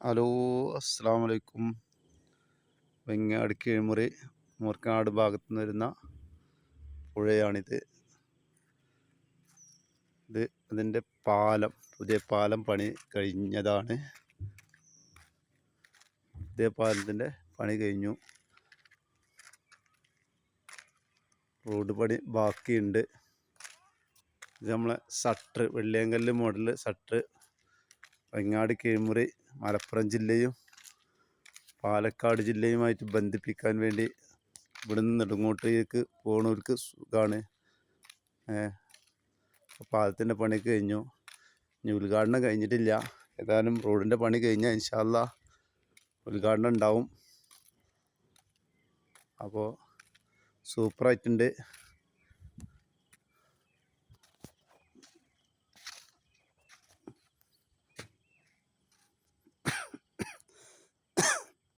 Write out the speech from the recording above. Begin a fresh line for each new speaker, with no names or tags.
Hello, അസ്സാം വലൈക്കും. വെങ്ങാട് കീഴ്മുറി മൂർക്കനാട് ഭാഗത്തു നിന്ന് വരുന്ന പുഴയാണിത്. അതിൻ്റെ പുതിയ പാലം പണി കഴിഞ്ഞതാണ്. പുതിയ പാലത്തിൻ്റെ പണി കഴിഞ്ഞു. റോഡ് പണി ബാക്കിയുണ്ട്. ഇത് നമ്മളെ shutter, Velliyankallu model shutter Vengad Kizhmuri Malappuram ജില്ലയും പാലക്കാട് ജില്ലയുമായിട്ട് ബന്ധിപ്പിക്കാൻ വേണ്ടി ഇവിടുന്ന് നെടുങ്ങോട്ടേക്ക് പോകുന്നവർക്ക് സുഖമാണ്. പാലത്തിൻ്റെ പണി കഴിഞ്ഞു. ഇനി ഉദ്ഘാടനം കഴിഞ്ഞിട്ടില്ല. ഏതായാലും റോഡിൻ്റെ പണി കഴിഞ്ഞാൽ ഇൻഷാ അല്ലാഹ് ഉദ്ഘാടനം ഉണ്ടാവും. അപ്പോൾ സൂപ്പറായിട്ടുണ്ട്.